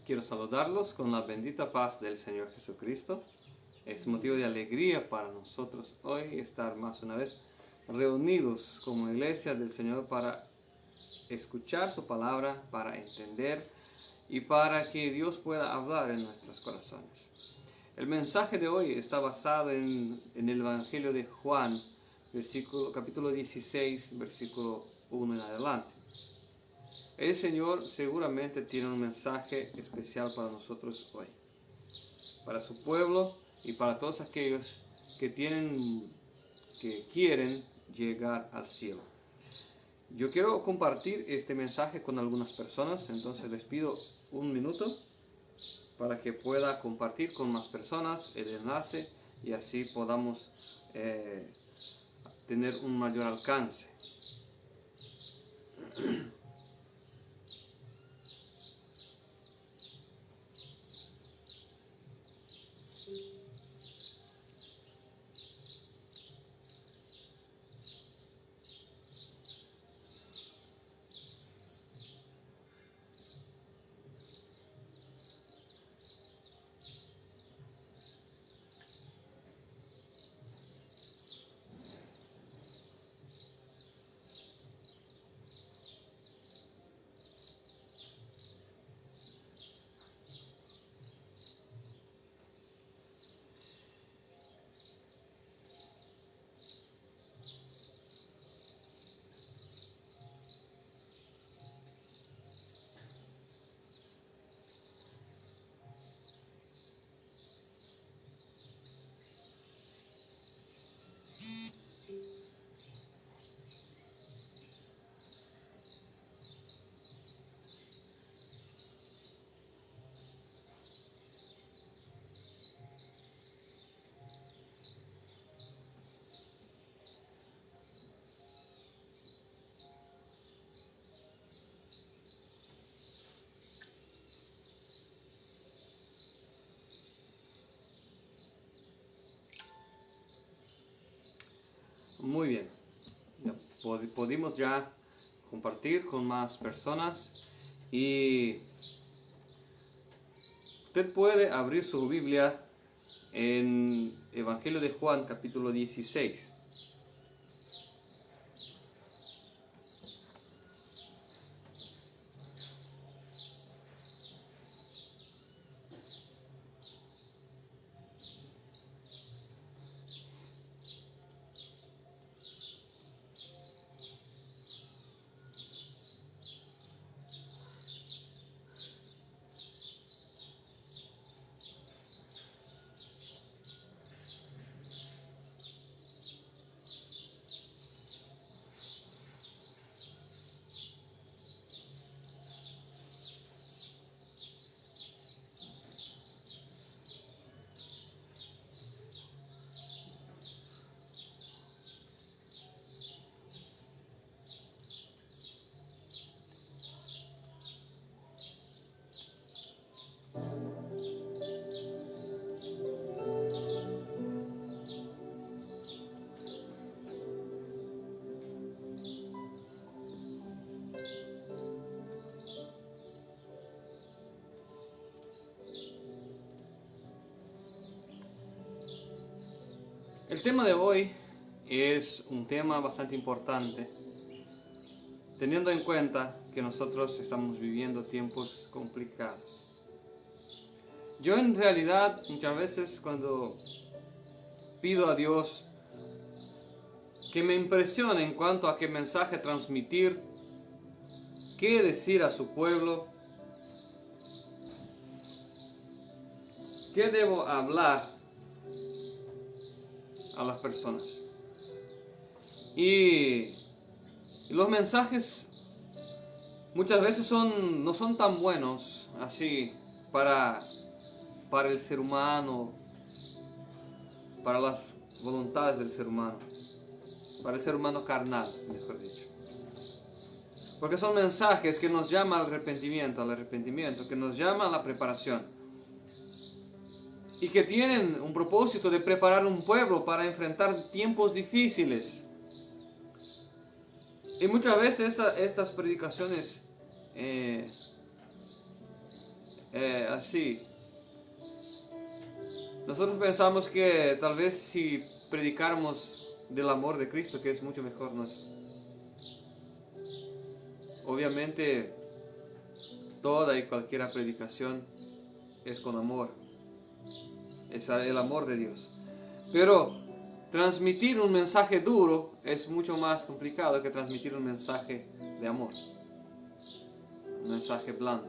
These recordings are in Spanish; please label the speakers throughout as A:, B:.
A: Quiero saludarlos con la bendita paz del Señor Jesucristo. Es motivo de alegría para nosotros hoy estar más una vez reunidos como iglesia del Señor para escuchar su palabra, para entender y para que Dios pueda hablar en nuestros corazones. El mensaje de hoy está basado en el Evangelio de Juan, capítulo 16, versículo 1 en adelante. El Señor seguramente tiene un mensaje especial para nosotros hoy, para su pueblo y para todos aquellos que quieren llegar al cielo. Yo quiero compartir este mensaje con algunas personas, entonces les pido un minuto para que pueda compartir con más personas el enlace y así podamos tener un mayor alcance. Muy bien, pudimos ya compartir con más personas y usted puede abrir su Biblia en Evangelio de Juan capítulo 16. El tema de hoy es un tema bastante importante, teniendo en cuenta que nosotros estamos viviendo tiempos complicados. Yo en realidad muchas veces cuando pido a Dios que me impresione en cuanto a qué mensaje transmitir, qué decir a su pueblo, qué debo hablar a las personas. Y los mensajes muchas veces no son tan buenos así para el ser humano, para las voluntades del ser humano, para el ser humano carnal, mejor dicho. Porque son mensajes que nos llaman al arrepentimiento, que nos llaman a la preparación. Y que tienen un propósito de preparar un pueblo para enfrentar tiempos difíciles. Y muchas veces estas predicaciones así. Nosotros pensamos que tal vez si predicáramos del amor de Cristo, que es mucho mejor, ¿no? Obviamente, toda y cualquier predicación es con amor. Es el amor de Dios. Pero transmitir un mensaje duro es mucho más complicado que transmitir un mensaje de amor. Un mensaje blando.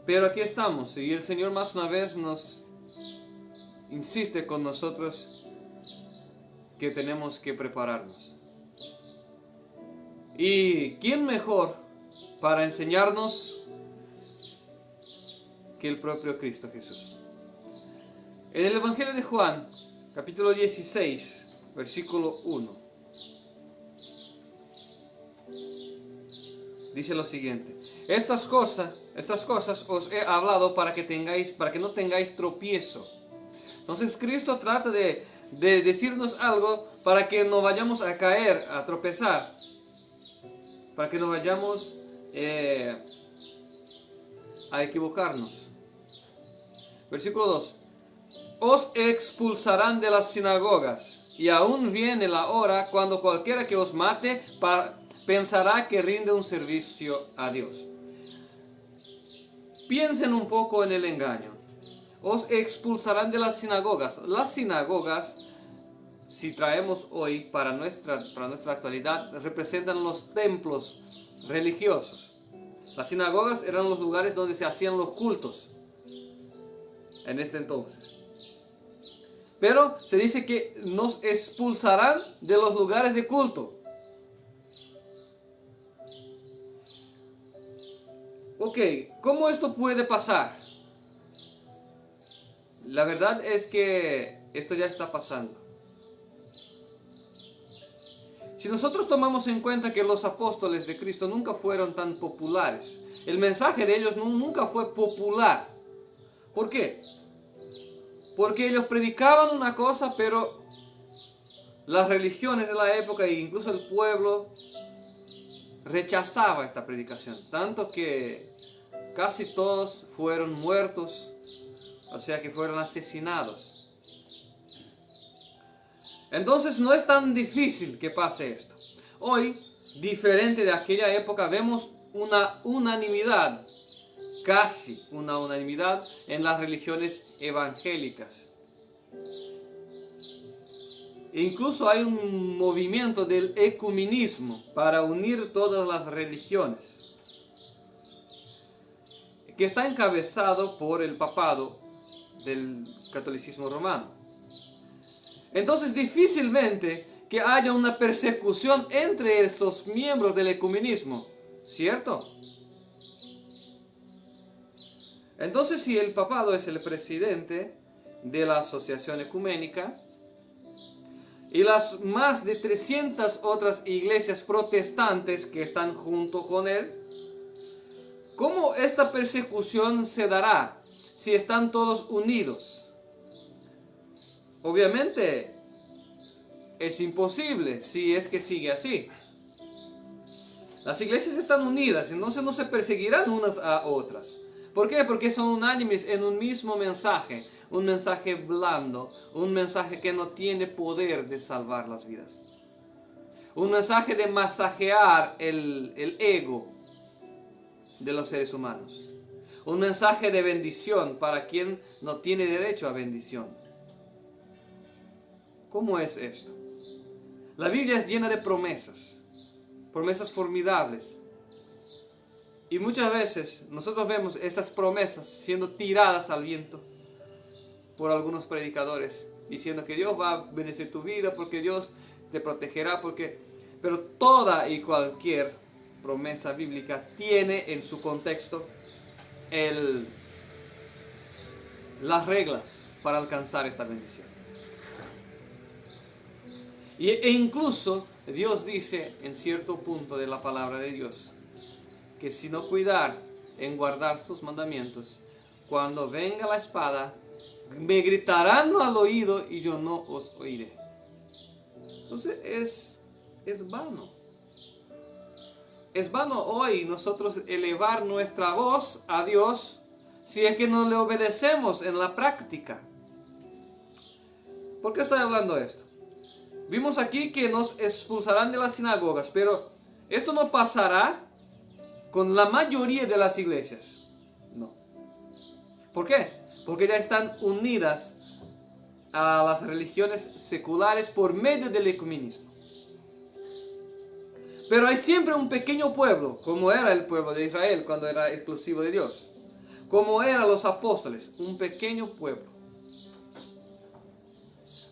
A: Pero aquí estamos y el Señor más una vez nos insiste con nosotros que tenemos que prepararnos. ¿Y quién mejor para enseñarnos que el propio Cristo Jesús? En el Evangelio de Juan, capítulo 16, versículo 1, dice lo siguiente: Estas cosas os he hablado para que no tengáis tropiezo. Entonces Cristo trata de decirnos algo para que no vayamos a caer, a tropezar, para que no vayamos a equivocarnos. Versículo 2: Os expulsarán de las sinagogas, y aún viene la hora cuando cualquiera que os mate pensará que rinde un servicio a Dios. Piensen un poco en el engaño. Os expulsarán de las sinagogas. Las sinagogas, si traemos hoy para nuestra actualidad, representan los templos religiosos. Las sinagogas eran los lugares donde se hacían los cultos en este entonces. Pero se dice que nos expulsarán de los lugares de culto. Ok, ¿cómo esto puede pasar? La verdad es que esto ya está pasando. Si nosotros tomamos en cuenta que los apóstoles de Cristo nunca fueron tan populares, el mensaje de ellos nunca fue popular. ¿Por qué? Porque ellos predicaban una cosa, pero las religiones de la época e incluso el pueblo rechazaba esta predicación, tanto que casi todos fueron muertos, o sea que fueron asesinados. Entonces no es tan difícil que pase esto. Hoy, diferente de aquella época, vemos una unanimidad, casi una unanimidad en las religiones evangélicas. Incluso hay un movimiento del ecumenismo para unir todas las religiones, que está encabezado por el papado del catolicismo romano. Entonces difícilmente que haya una persecución entre esos miembros del ecumenismo, ¿cierto? Entonces, si el papado es el presidente de la asociación ecuménica y las más de 300 otras iglesias protestantes que están junto con él, ¿cómo esta persecución se dará si están todos unidos? Obviamente es imposible si es que sigue así. Las iglesias están unidas, entonces no se perseguirán unas a otras. ¿Por qué? Porque son unánimes en un mismo mensaje, un mensaje blando, un mensaje que no tiene poder de salvar las vidas. Un mensaje de masajear el ego de los seres humanos. Un mensaje de bendición para quien no tiene derecho a bendición. ¿Cómo es esto? La Biblia es llena de promesas, promesas formidables. Y muchas veces nosotros vemos estas promesas siendo tiradas al viento por algunos predicadores, diciendo que Dios va a bendecir tu vida, porque Dios te protegerá, pero toda y cualquier promesa bíblica tiene en su contexto las reglas para alcanzar esta bendición. E incluso Dios dice en cierto punto de la palabra de Dios que si no cuidar en guardar sus mandamientos, cuando venga la espada, me gritarán al oído y yo no os oiré. Entonces es vano. es vano hoy nosotros elevar nuestra voz a Dios si es que no le obedecemos en la práctica. ¿Por qué estoy hablando de esto? Vimos aquí que nos expulsarán de las sinagogas, pero esto no pasará con la mayoría de las iglesias. No. ¿Por qué? Porque ya están unidas a las religiones seculares por medio del ecumenismo. Pero hay siempre un pequeño pueblo, como era el pueblo de Israel cuando era exclusivo de Dios, como eran los apóstoles, un pequeño pueblo.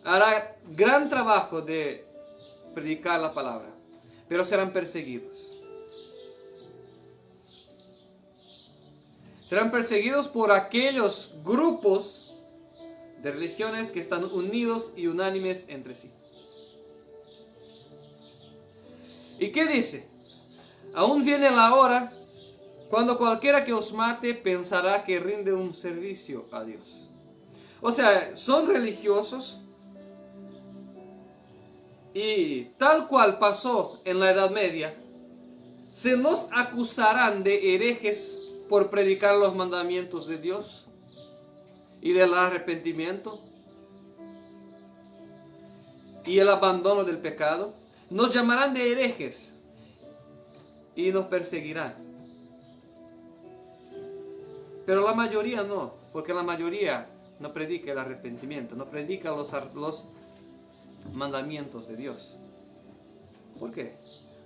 A: Hará gran trabajo de predicar la palabra, pero serán perseguidos. Serán perseguidos por aquellos grupos de religiones que están unidos y unánimes entre sí. ¿Y qué dice? Aún viene la hora cuando cualquiera que os mate pensará que rinde un servicio a Dios. O sea, son religiosos y tal cual pasó en la Edad Media, se nos acusarán de herejes por predicar los mandamientos de Dios y del arrepentimiento y el abandono del pecado. Nos llamarán de herejes y nos perseguirán. Pero la mayoría no, porque la mayoría no predica el arrepentimiento, no predica los mandamientos de Dios. ¿Por qué?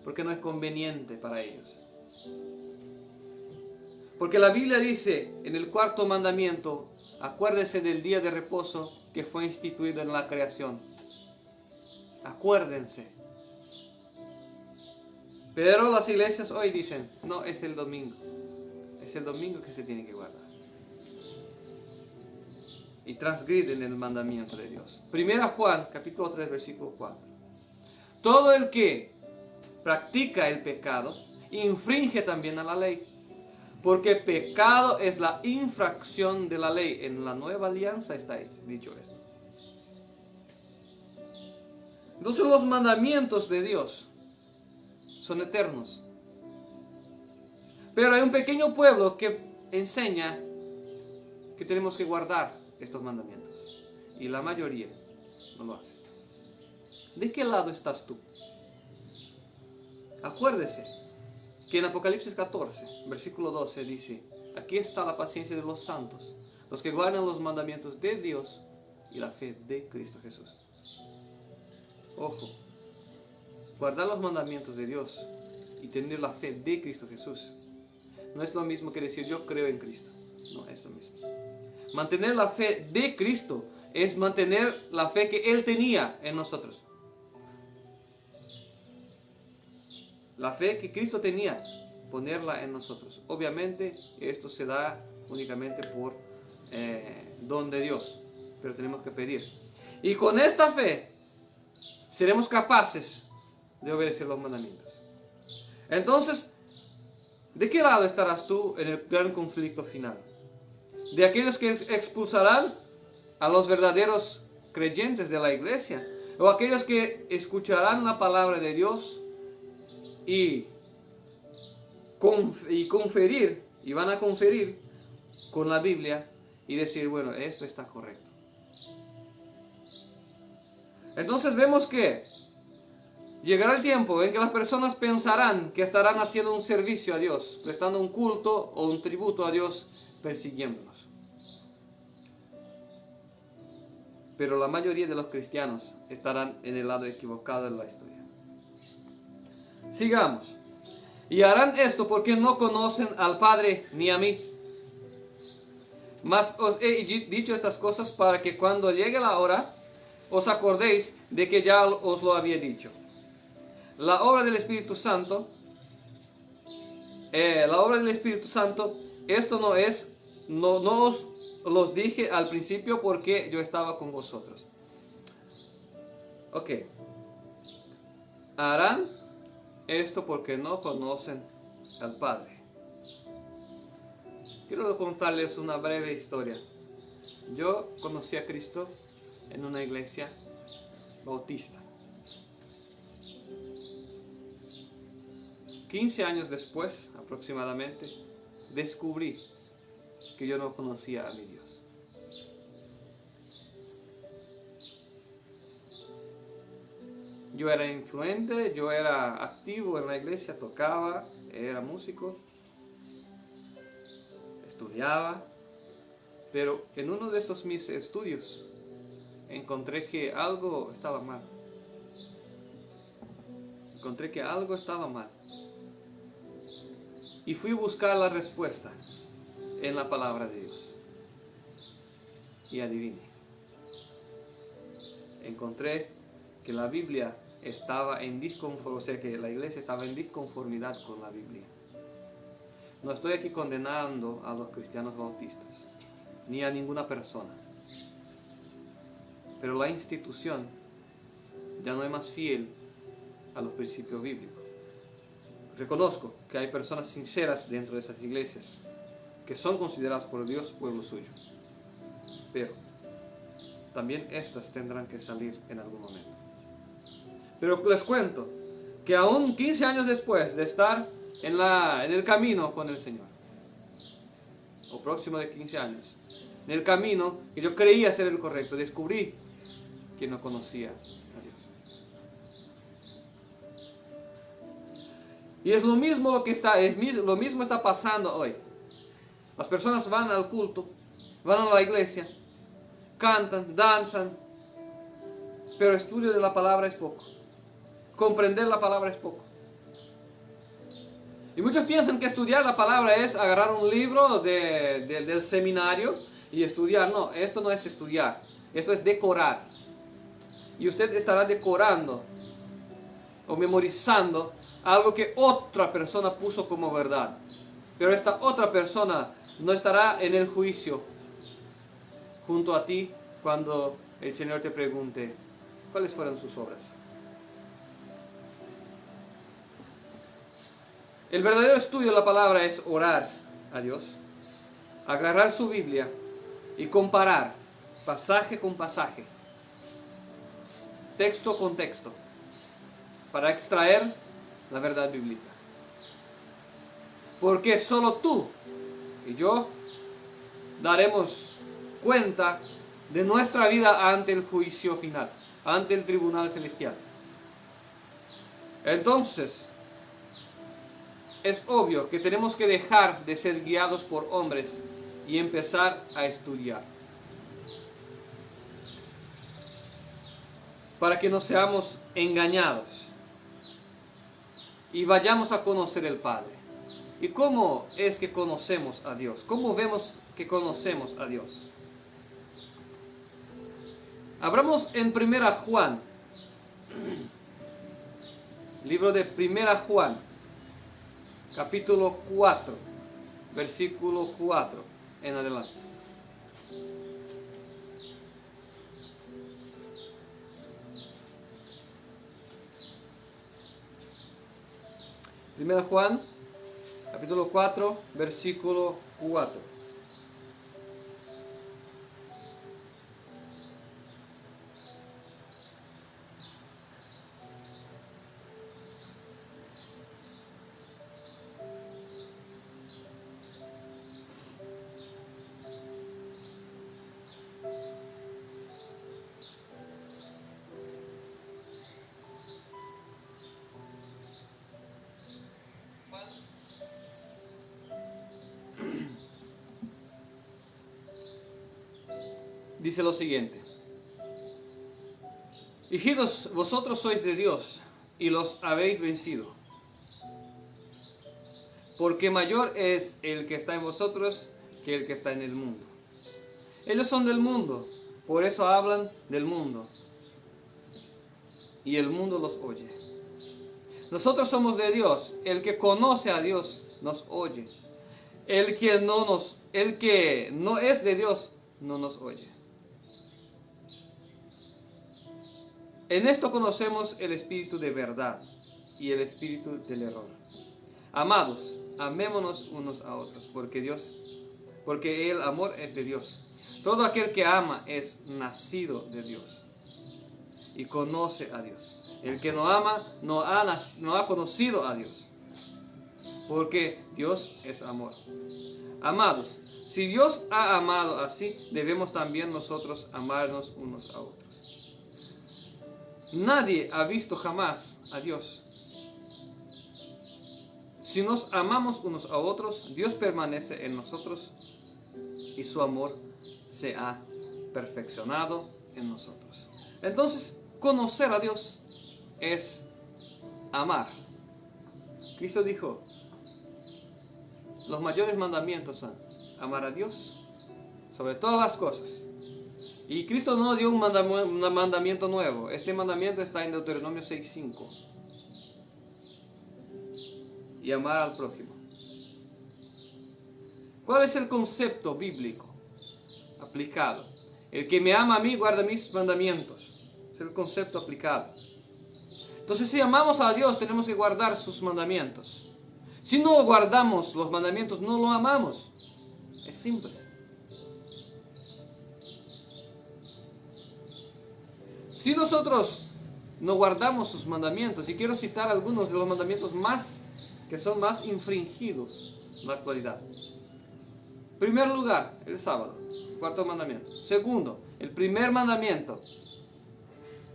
A: Porque no es conveniente para ellos. Porque la Biblia dice en el 4.º mandamiento, acuérdese del día de reposo que fue instituido en la creación. Acuérdense. Pero las iglesias hoy dicen, no, es el domingo. Es el domingo que se tiene que guardar. Y transgriden el mandamiento de Dios. 1 Juan, capítulo 3, versículo 4. Todo el que practica el pecado, infringe también a la ley. Porque pecado es la infracción de la ley. En la nueva alianza está ahí, dicho esto. Entonces los mandamientos de Dios son eternos. Pero hay un pequeño pueblo que enseña que tenemos que guardar estos mandamientos. Y la mayoría no lo hace. ¿De qué lado estás tú? Acuérdese que en Apocalipsis 14, versículo 12 dice, aquí está la paciencia de los santos, los que guardan los mandamientos de Dios y la fe de Cristo Jesús. Ojo, guardar los mandamientos de Dios y tener la fe de Cristo Jesús no es lo mismo que decir yo creo en Cristo. No es lo mismo. Mantener la fe de Cristo es mantener la fe que Él tenía en nosotros. La fe que Cristo tenía, ponerla en nosotros. Obviamente esto se da únicamente por don de Dios, pero tenemos que pedir. Y con esta fe seremos capaces de obedecer los mandamientos. Entonces, ¿de qué lado estarás tú en el gran conflicto final? ¿De aquellos que expulsarán a los verdaderos creyentes de la iglesia? ¿O aquellos que escucharán la palabra de Dios y conferir, y van a conferir con la Biblia y decir, bueno, esto está correcto? Entonces vemos que llegará el tiempo en que las personas pensarán que estarán haciendo un servicio a Dios, prestando un culto o un tributo a Dios, persiguiéndonos. Pero la mayoría de los cristianos estarán en el lado equivocado de la historia. Sigamos. Y harán esto porque no conocen al Padre ni a mí. Mas os he dicho estas cosas para que cuando llegue la hora, os acordéis de que ya os lo había dicho. La obra del Espíritu Santo, esto no os los dije al principio porque yo estaba con vosotros. Ok. Harán esto porque no conocen al Padre. Quiero contarles una breve historia. Yo conocí a Cristo en una iglesia bautista. 15 años después, aproximadamente, descubrí que yo no conocía a mi Dios. Yo era influente, yo era activo en la iglesia, tocaba, era músico, estudiaba, pero en uno de esos mis estudios encontré que algo estaba mal. Encontré que algo estaba mal. Y fui a buscar la respuesta en la palabra de Dios. Y adivine. Encontré que la Biblia estaba en disconformidad, o sea que la iglesia estaba en disconformidad con la Biblia. No estoy aquí condenando a los cristianos bautistas, ni a ninguna persona. Pero la institución ya no es más fiel a los principios bíblicos. Reconozco que hay personas sinceras dentro de esas iglesias que son consideradas por Dios pueblo suyo. Pero también estas tendrán que salir en algún momento. Pero les cuento que aún 15 años después de estar en el camino con el Señor, o próximo de 15 años, en el camino que yo creía ser el correcto, descubrí que no conocía a Dios. Y es lo mismo lo mismo está pasando hoy. Las personas van al culto, van a la iglesia, cantan, danzan, pero estudio de la palabra es poco. Comprender la palabra es poco. Y muchos piensan que estudiar la palabra es agarrar un libro del seminario y estudiar. No, esto no es estudiar, esto es decorar. Y usted estará decorando o memorizando algo que otra persona puso como verdad. Pero esta otra persona no estará en el juicio junto a ti cuando el Señor te pregunte cuáles fueron sus obras. El verdadero estudio de la palabra es orar a Dios, agarrar su Biblia y comparar pasaje con pasaje, texto con texto, para extraer la verdad bíblica. Porque solo tú y yo daremos cuenta de nuestra vida ante el juicio final, ante el tribunal celestial. Entonces, es obvio que tenemos que dejar de ser guiados por hombres y empezar a estudiar. Para que no seamos engañados y vayamos a conocer el Padre. ¿Y cómo es que conocemos a Dios? ¿Cómo vemos que conocemos a Dios? Abramos en 1 Juan, libro de 1 Juan, capítulo 4, versículo 4 en adelante. Primera Juan, capítulo 4, versículo 4. Dice lo siguiente: hijitos, vosotros sois de Dios y los habéis vencido, porque mayor es el que está en vosotros que el que está en el mundo. Ellos son del mundo, por eso hablan del mundo, y el mundo los oye. Nosotros somos de Dios. El que conoce a Dios nos oye. El que no es de Dios no nos oye. En esto conocemos el espíritu de verdad y el espíritu del error. Amados, amémonos unos a otros, porque el amor es de Dios. Todo aquel que ama es nacido de Dios y conoce a Dios. El que no ama no ha conocido a Dios, porque Dios es amor. Amados, si Dios ha amado así, debemos también nosotros amarnos unos a otros. Nadie ha visto jamás a Dios. Si nos amamos unos a otros, Dios permanece en nosotros y su amor se ha perfeccionado en nosotros. Entonces, conocer a Dios es amar. Cristo dijo, los mayores mandamientos son amar a Dios sobre todas las cosas. Y Cristo no dio un mandamiento nuevo. Este mandamiento está en Deuteronomio 6:5. Y amar al prójimo. ¿Cuál es el concepto bíblico aplicado? El que me ama a mí guarda mis mandamientos. Es el concepto aplicado. Entonces, si amamos a Dios, tenemos que guardar sus mandamientos. Si no guardamos los mandamientos, no lo amamos. Es simple. Si nosotros no guardamos sus mandamientos, y quiero citar algunos de los mandamientos que son más infringidos en la actualidad. En primer lugar, el sábado, cuarto mandamiento. Segundo, el primer mandamiento,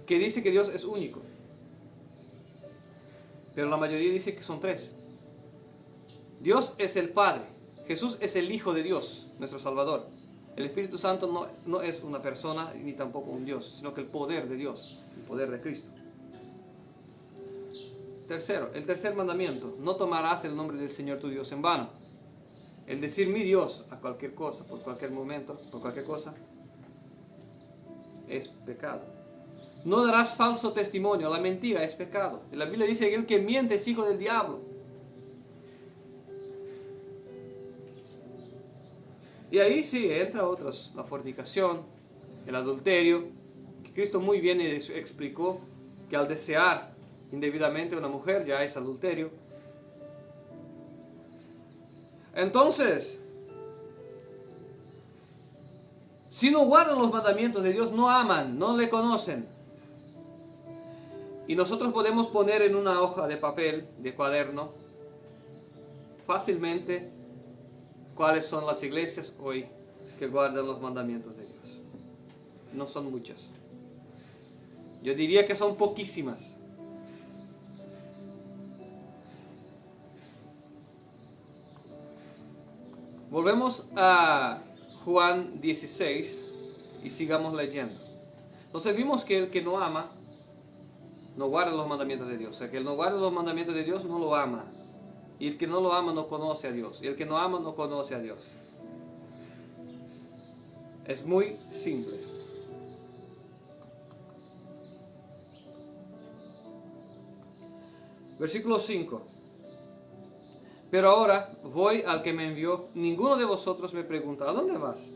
A: que dice que Dios es único. Pero la mayoría dice que son tres. Dios es el Padre. Jesús es el Hijo de Dios, nuestro Salvador. El Espíritu Santo no es una persona ni tampoco un Dios, sino que el poder de Dios, el poder de Cristo. Tercero, el tercer mandamiento, no tomarás el nombre del Señor tu Dios en vano. El decir mi Dios a cualquier cosa, por cualquier momento, por cualquier cosa, es pecado. No darás falso testimonio, la mentira es pecado. La Biblia dice que el que miente es hijo del diablo. Y ahí sí entra otros, la fornicación, el adulterio, que Cristo muy bien explicó que al desear indebidamente a una mujer ya es adulterio. Entonces, si no guardan los mandamientos de Dios, no aman, no le conocen. Y nosotros podemos poner en una hoja de papel, de cuaderno, fácilmente cuáles son las iglesias hoy que guardan los mandamientos de Dios. No son muchas. Yo diría que son poquísimas. Volvemos a Juan 16 y sigamos leyendo. Entonces vimos que el que no ama, no guarda los mandamientos de Dios. O sea, que el no guarda los mandamientos de Dios no lo ama. Y el que no lo ama no conoce a Dios. Y el que no ama no conoce a Dios. Es muy simple. Versículo 5. Pero ahora voy al que me envió. Ninguno de vosotros me pregunta, ¿a dónde vas?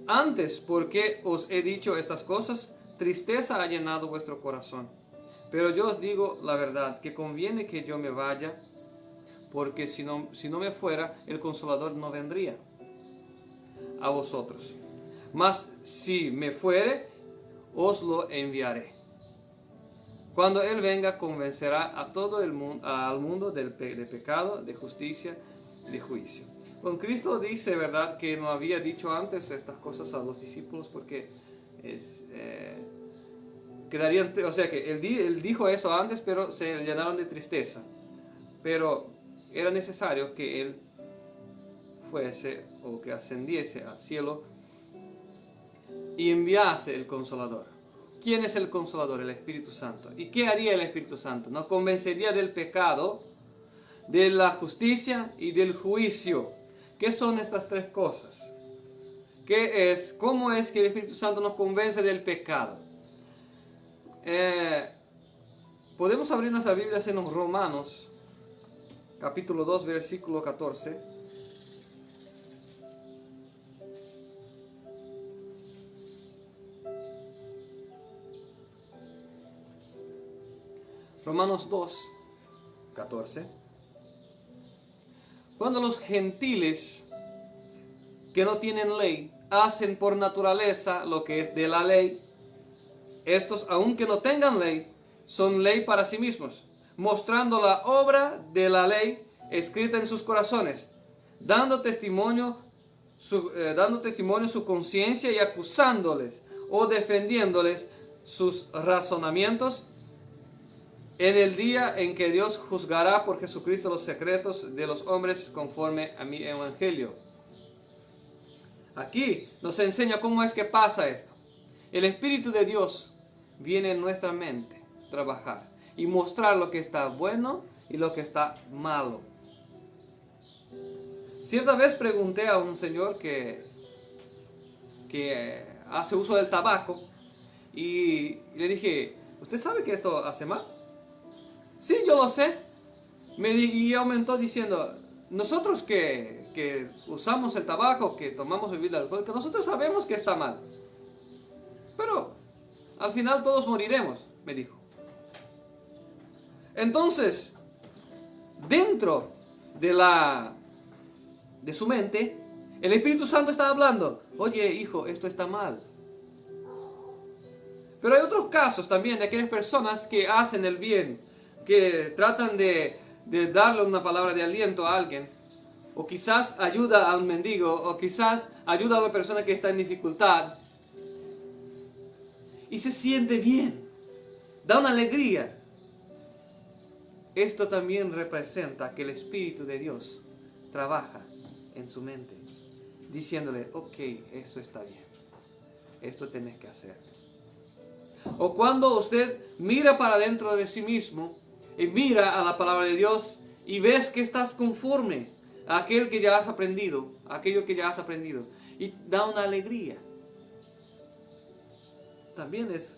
A: Antes, ¿por qué os he dicho estas cosas? Tristeza ha llenado vuestro corazón. Pero yo os digo la verdad, que conviene que yo me vaya, porque si no me fuera, el Consolador no vendría a vosotros. Mas si me fuere, os lo enviaré. Cuando Él venga, convencerá a todo el mundo, al mundo de pecado, de justicia, de juicio. Con Cristo dice, ¿verdad?, que no había dicho antes estas cosas a los discípulos porque quedarían, o sea que él dijo eso antes, pero se llenaron de tristeza. Pero era necesario que Él fuese o que ascendiese al cielo y enviase el Consolador. ¿Quién es el Consolador? El Espíritu Santo. ¿Y qué haría el Espíritu Santo? Nos convencería del pecado, de la justicia y del juicio. ¿Qué son estas tres cosas? ¿Cómo es que el Espíritu Santo nos convence del pecado? Podemos abrir nuestras Biblias en Romanos, capítulo 2, versículo 14. Romanos 2, 14. Cuando los gentiles que no tienen ley hacen por naturaleza lo que es de la ley, estos, aunque no tengan ley, son ley para sí mismos, mostrando la obra de la ley escrita en sus corazones, dando testimonio su conciencia y acusándoles o defendiéndoles sus razonamientos en el día en que Dios juzgará por Jesucristo los secretos de los hombres conforme a mi evangelio. Aquí nos enseña cómo es que pasa esto. El Espíritu de Dios viene en nuestra mente a trabajar y mostrar lo que está bueno y lo que está malo. Cierta vez pregunté a un señor que hace uso del tabaco y le dije, ¿usted sabe que esto hace mal? Sí, yo lo sé. Y aumentó diciendo, nosotros que usamos el tabaco, que tomamos bebida alcohólica, nosotros sabemos que está mal. Pero al final todos moriremos, me dijo. Entonces, dentro de su mente, el Espíritu Santo está hablando, oye hijo, esto está mal. Pero hay otros casos también de aquellas personas que hacen el bien, que tratan de darle una palabra de aliento a alguien, o quizás ayuda a un mendigo, o quizás ayuda a una persona que está en dificultad, y se siente bien, da una alegría. Esto también representa que el Espíritu de Dios trabaja en su mente, diciéndole, ok, eso está bien, esto tienes que hacer. O cuando usted mira para dentro de sí mismo y mira a la palabra de Dios y ves que estás conforme a aquello que ya has aprendido, y da una alegría. También es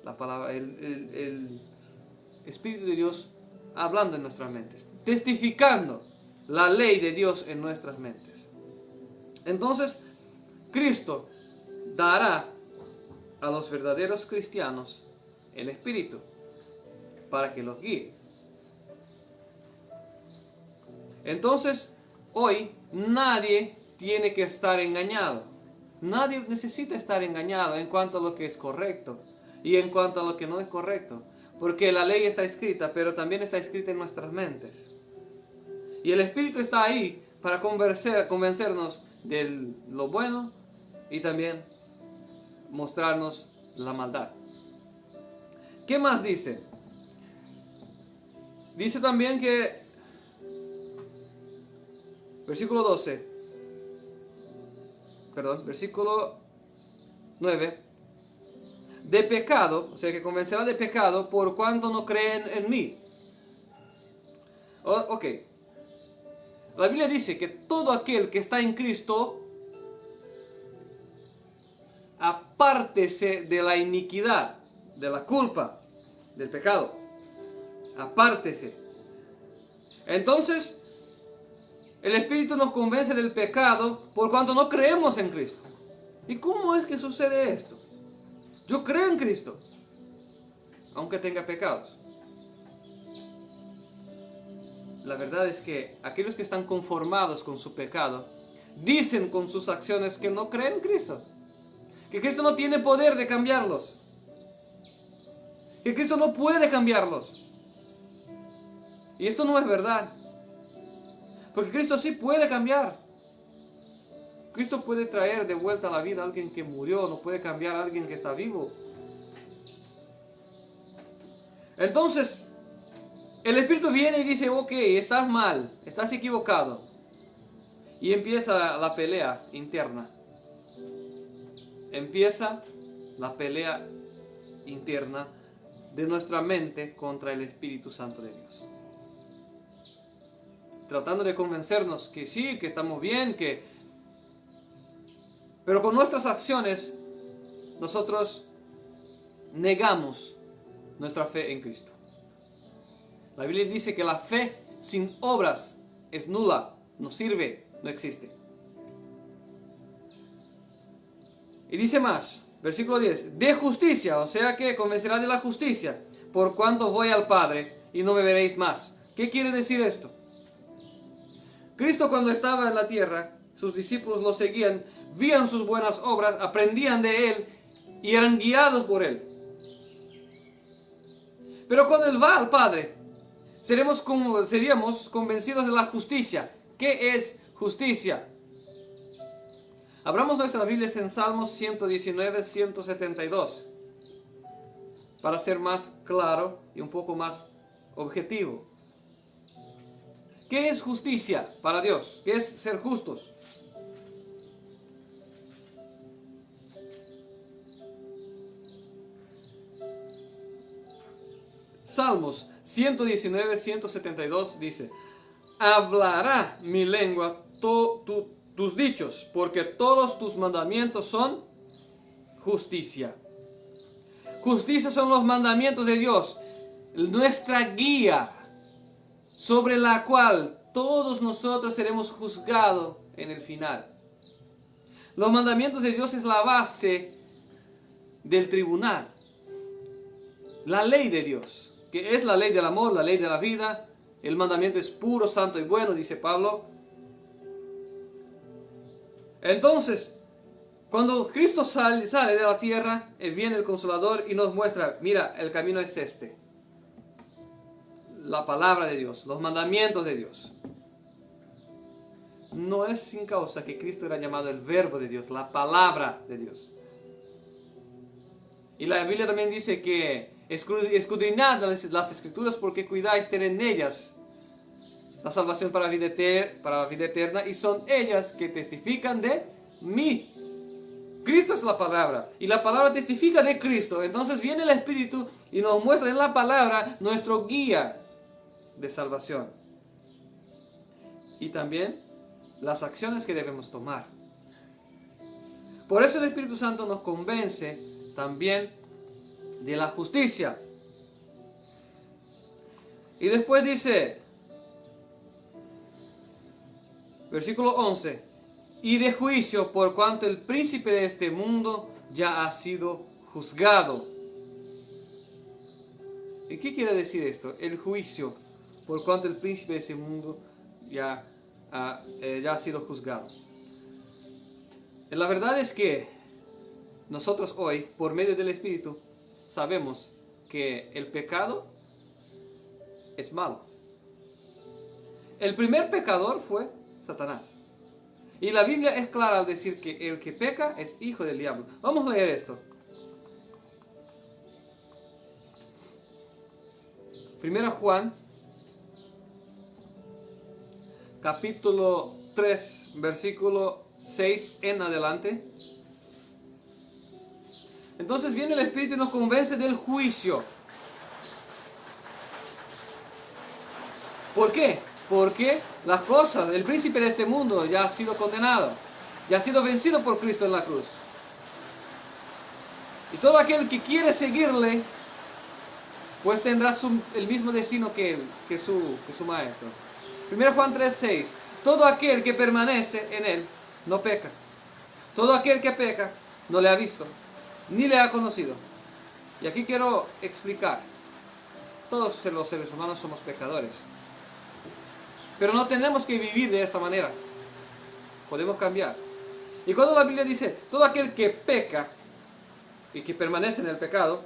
A: la palabra, el Espíritu de Dios hablando en nuestras mentes, testificando la ley de Dios en nuestras mentes. Entonces, Cristo dará a los verdaderos cristianos el Espíritu para que los guíe. Entonces, hoy nadie tiene que estar engañado. Nadie necesita estar engañado en cuanto a lo que es correcto y en cuanto a lo que no es correcto. Porque la ley está escrita, pero también está escrita en nuestras mentes. Y el Espíritu está ahí para convencernos de lo bueno y también mostrarnos la maldad. ¿Qué más dice? Dice también que, versículo 9, de pecado, o sea que convencerá de pecado por cuanto no creen en mí. Ok. La Biblia dice que todo aquel que está en Cristo, apártese de la iniquidad, de la culpa, del pecado. Apártese. Entonces, el Espíritu nos convence del pecado por cuanto no creemos en Cristo. ¿Y cómo es que sucede esto? Yo creo en Cristo, aunque tenga pecados. La verdad es que aquellos que están conformados con su pecado, dicen con sus acciones que no creen en Cristo. Que Cristo no tiene poder de cambiarlos. Que Cristo no puede cambiarlos. Y esto no es verdad. Porque Cristo sí puede cambiar. Cristo puede traer de vuelta a la vida a alguien que murió, no puede cambiar a alguien que está vivo. Entonces, el Espíritu viene y dice, ok, estás mal, estás equivocado. Y empieza la pelea interna. Empieza la pelea interna de nuestra mente contra el Espíritu Santo de Dios. Tratando de convencernos que sí, que estamos bien, pero con nuestras acciones nosotros negamos nuestra fe en Cristo. La Biblia dice que la fe sin obras es nula, no sirve, no existe. Y dice más, versículo 10, de justicia, o sea que convencerá de la justicia, por cuanto voy al Padre y no me veréis más. ¿Qué quiere decir esto? Cristo cuando estaba en la tierra, sus discípulos lo seguían, vían sus buenas obras, aprendían de Él y eran guiados por Él. Pero cuando Él va al Padre, seríamos convencidos de la justicia. ¿Qué es justicia? Abramos nuestras Biblias en Salmos 119, 172. Para ser más claro y un poco más objetivo. ¿Qué es justicia para Dios? ¿Qué es ser justos? Salmos 119, 172 dice: hablará mi lengua tus dichos, porque todos tus mandamientos son justicia. Justicia son los mandamientos de Dios, nuestra guía, sobre la cual todos nosotros seremos juzgados en el final. Los mandamientos de Dios es la base del tribunal. La ley de Dios, que es la ley del amor, la ley de la vida. El mandamiento es puro, santo y bueno, dice Pablo. Entonces, cuando Cristo sale de la tierra, viene el Consolador y nos muestra, mira, el camino es este. La palabra de Dios, los mandamientos de Dios. No es sin causa que Cristo era llamado el verbo de Dios, la palabra de Dios. Y la Biblia también dice que escudriñad las Escrituras porque cuidáis tener en ellas la salvación para vida eterna, y son ellas que testifican de mí. Cristo es la palabra y la palabra testifica de Cristo. Entonces viene el Espíritu y nos muestra en la palabra nuestro guía de salvación y también las acciones que debemos tomar. Por eso el Espíritu Santo nos convence también de la justicia. Y después dice, versículo 11, y de juicio, por cuanto el príncipe de este mundo ya ha sido juzgado. ¿Y qué quiere decir esto? El juicio, por cuanto el príncipe de ese mundo ya ha sido juzgado. La verdad es que nosotros hoy, por medio del Espíritu, sabemos que el pecado es malo. El primer pecador fue Satanás. Y la Biblia es clara al decir que el que peca es hijo del diablo. Vamos a leer esto. Primera Juan, capítulo 3, versículo 6 en adelante. Entonces viene el Espíritu y nos convence del juicio. ¿Por qué? Porque las cosas, el príncipe de este mundo ya ha sido condenado, ya ha sido vencido por Cristo en la cruz. Y todo aquel que quiere seguirle, pues tendrá el mismo destino que su maestro. 1 Juan 3:6. Todo aquel que permanece en él no peca. Todo aquel que peca no le ha visto, ni le ha conocido. Y aquí quiero explicar. Todos los seres humanos somos pecadores. Pero no tenemos que vivir de esta manera. Podemos cambiar. Y cuando la Biblia dice, todo aquel que peca y que permanece en el pecado,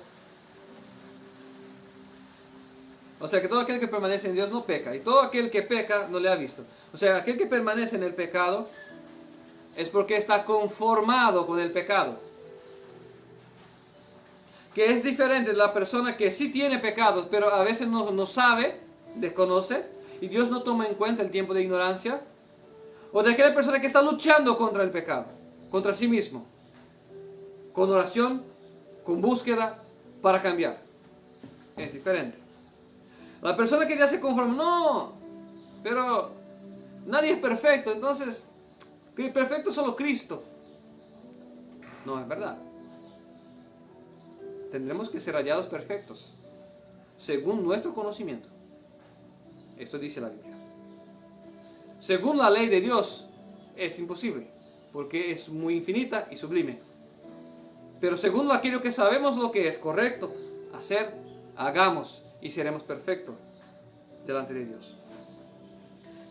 A: o sea que todo aquel que permanece en Dios no peca. Y todo aquel que peca no le ha visto. O sea, aquel que permanece en el pecado es porque está conformado con el pecado. Que es diferente de la persona que sí tiene pecados, pero a veces no sabe, desconoce, y Dios no toma en cuenta el tiempo de ignorancia. O de aquella persona que está luchando contra el pecado, contra sí mismo, con oración, con búsqueda para cambiar. Es diferente. La persona que ya se conforma, no, pero nadie es perfecto, entonces, perfecto es solo Cristo. No es verdad. Tendremos que ser hallados perfectos, según nuestro conocimiento. Esto dice la Biblia. Según la ley de Dios, es imposible, porque es muy infinita y sublime. Pero según aquello que sabemos lo que es correcto hacer, hagamos y seremos perfectos delante de Dios.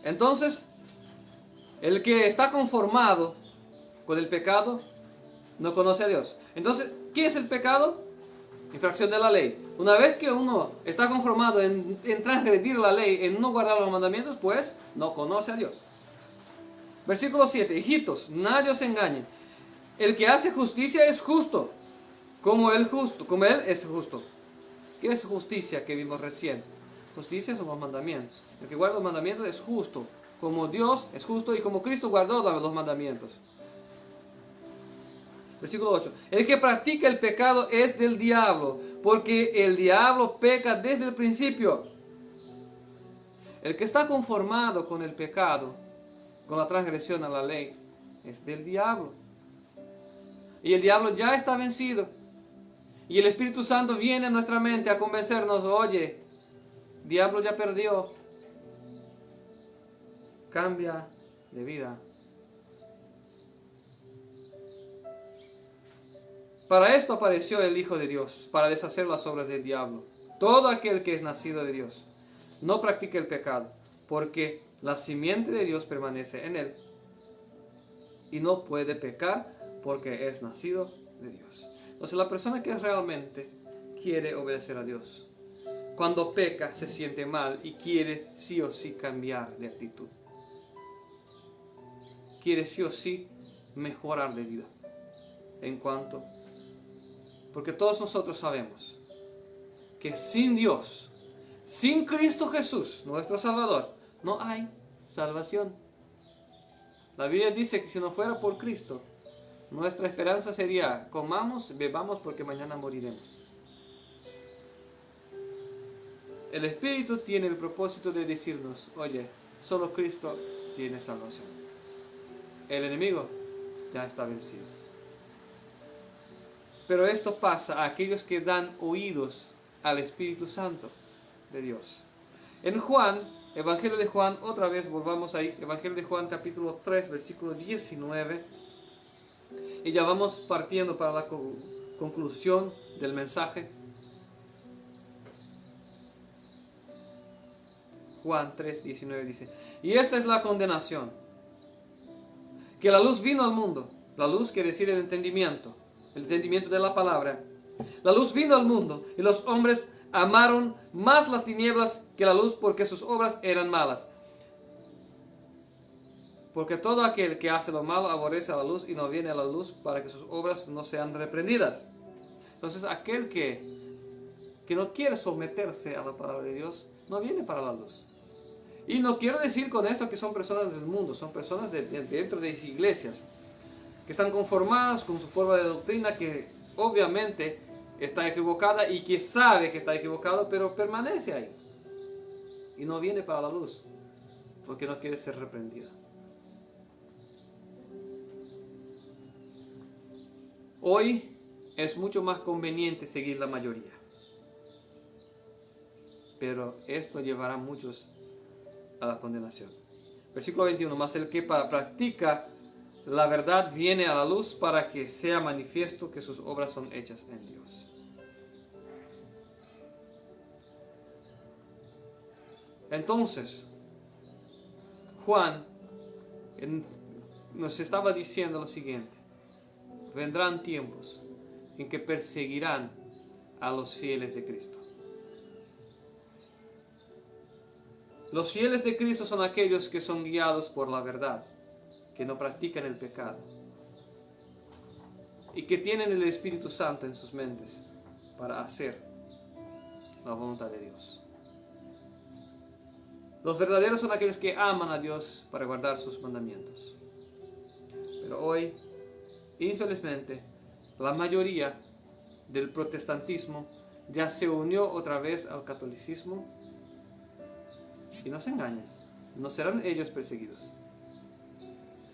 A: Entonces, el que está conformado con el pecado no conoce a Dios. Entonces, ¿qué es el pecado? infracción de la ley. Una vez que uno está conformado en transgredir la ley, en no guardar los mandamientos, pues no conoce a Dios. Versículo 7. Hijitos, nadie os engañe. El que hace justicia es justo, como él es justo. ¿Qué es justicia que vimos recién? Justicia son los mandamientos. El que guarda los mandamientos es justo, como Dios es justo y como Cristo guardó los mandamientos. Versículo 8. El que practica el pecado es del diablo, porque el diablo peca desde el principio. El que está conformado con el pecado, con la transgresión a la ley, es del diablo. Y el diablo ya está vencido. Y el Espíritu Santo viene a nuestra mente a convencernos, oye, diablo ya perdió. Cambia de vida. Para esto apareció el Hijo de Dios, para deshacer las obras del diablo. Todo aquel que es nacido de Dios no practica el pecado, porque la simiente de Dios permanece en él y no puede pecar porque es nacido de Dios. Entonces la persona que realmente quiere obedecer a Dios, cuando peca se siente mal y quiere sí o sí cambiar de actitud. Quiere sí o sí mejorar de vida. Porque todos nosotros sabemos que sin Dios, sin Cristo Jesús, nuestro Salvador, no hay salvación. La Biblia dice que si no fuera por Cristo, nuestra esperanza sería, comamos, bebamos porque mañana moriremos. El Espíritu tiene el propósito de decirnos, oye, solo Cristo tiene salvación. El enemigo ya está vencido. Pero esto pasa a aquellos que dan oídos al Espíritu Santo de Dios. En Juan, Evangelio de Juan, otra vez volvamos ahí, Evangelio de Juan capítulo 3, versículo 19. Y ya vamos partiendo para la conclusión del mensaje. Juan 3, 19 dice, y esta es la condenación, que la luz vino al mundo. La luz quiere decir el entendimiento de la palabra. La luz vino al mundo y los hombres amaron más las tinieblas que la luz porque sus obras eran malas. Porque todo aquel que hace lo malo aborrece a la luz y no viene a la luz para que sus obras no sean reprendidas. Entonces aquel que no quiere someterse a la palabra de Dios no viene para la luz. Y no quiero decir con esto que son personas del mundo, son personas dentro de iglesias que están conformadas con su forma de doctrina que obviamente está equivocada y que sabe que está equivocado, pero permanece ahí. Y no viene para la luz porque no quiere ser reprendida. Hoy es mucho más conveniente seguir la mayoría. Pero esto llevará a muchos a la condenación. Versículo 21. Mas el que practica la verdad viene a la luz para que sea manifiesto que sus obras son hechas en Dios. Entonces, Juan nos estaba diciendo lo siguiente. Vendrán tiempos en que perseguirán a los fieles de Cristo. Los fieles de Cristo son aquellos que son guiados por la verdad, que no practican el pecado y que tienen el Espíritu Santo en sus mentes para hacer la voluntad de Dios. Los verdaderos son aquellos que aman a Dios para guardar sus mandamientos. Pero hoy, infelizmente, la mayoría del protestantismo ya se unió otra vez al catolicismo. Y no se engañen, no serán ellos perseguidos.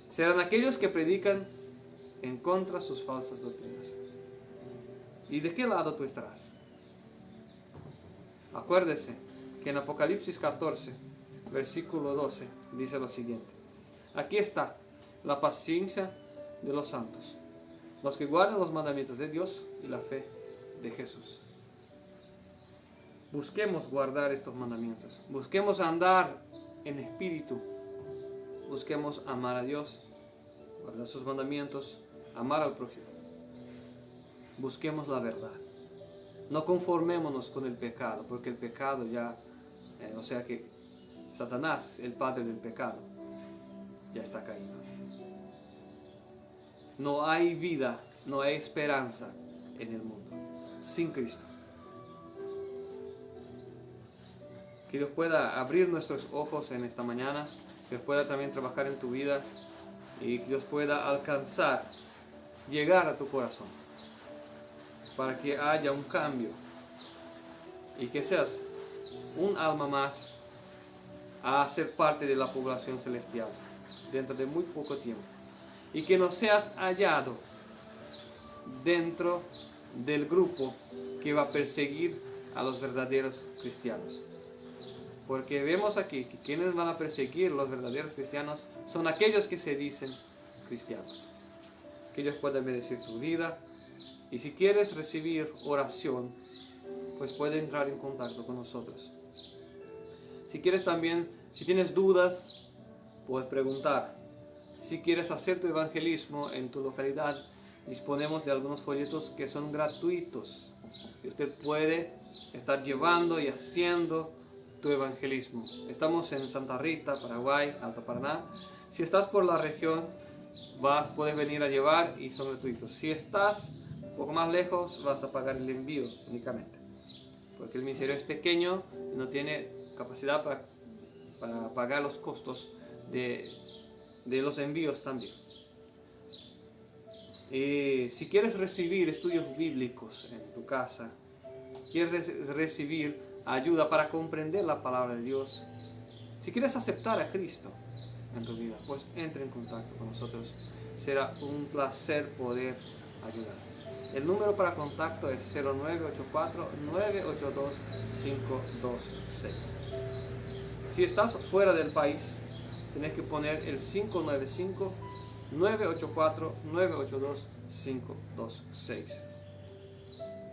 A: Serán aquellos que predican en contra de sus falsas doctrinas. ¿Y de qué lado tú estarás? Acuérdese que en Apocalipsis 14, versículo 12, dice lo siguiente. Aquí está la paciencia de los santos, los que guardan los mandamientos de Dios y la fe de Jesús. Busquemos guardar estos mandamientos. Busquemos andar en espíritu. Busquemos amar a Dios, guardar sus mandamientos, amar al prójimo. Busquemos la verdad. No conformémonos con el pecado, porque el pecado ya, o sea que Satanás, el padre del pecado, ya está caído. No hay vida, no hay esperanza en el mundo sin Cristo. Que Dios pueda abrir nuestros ojos en esta mañana, que Dios pueda también trabajar en tu vida y que Dios pueda alcanzar, llegar a tu corazón, para que haya un cambio y que seas un alma más a ser parte de la población celestial dentro de muy poco tiempo, y que no seas hallado dentro del grupo que va a perseguir a los verdaderos cristianos. Porque vemos aquí que quienes van a perseguir los verdaderos cristianos son aquellos que se dicen cristianos. Que Dios pueda bendecir tu vida. Y si quieres recibir oración, pues puede entrar en contacto con nosotros. Si quieres también, si tienes dudas, puedes preguntar. Si quieres hacer tu evangelismo en tu localidad, disponemos de algunos folletos que son gratuitos. Y usted puede estar llevando y haciendo tu evangelismo. Estamos en Santa Rita, Paraguay, Alto Paraná. Si estás por la región, puedes venir a llevar y son gratuitos. Si estás un poco más lejos, vas a pagar el envío únicamente, porque el ministerio es pequeño y no tiene capacidad para pagar los costos de los envíos también. Y si quieres recibir estudios bíblicos en tu casa, quieres recibir ayuda para comprender la palabra de Dios, si quieres aceptar a Cristo en tu vida, pues entre en contacto con nosotros. Será un placer poder ayudar. El número para contacto es 0984-982-526. Si estás fuera del país, tienes que poner el 595-984-982-526.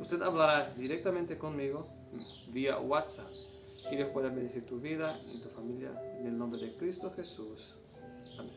A: Usted hablará directamente conmigo vía WhatsApp. Que Dios pueda bendecir tu vida y tu familia en el nombre de Cristo Jesús. Amén.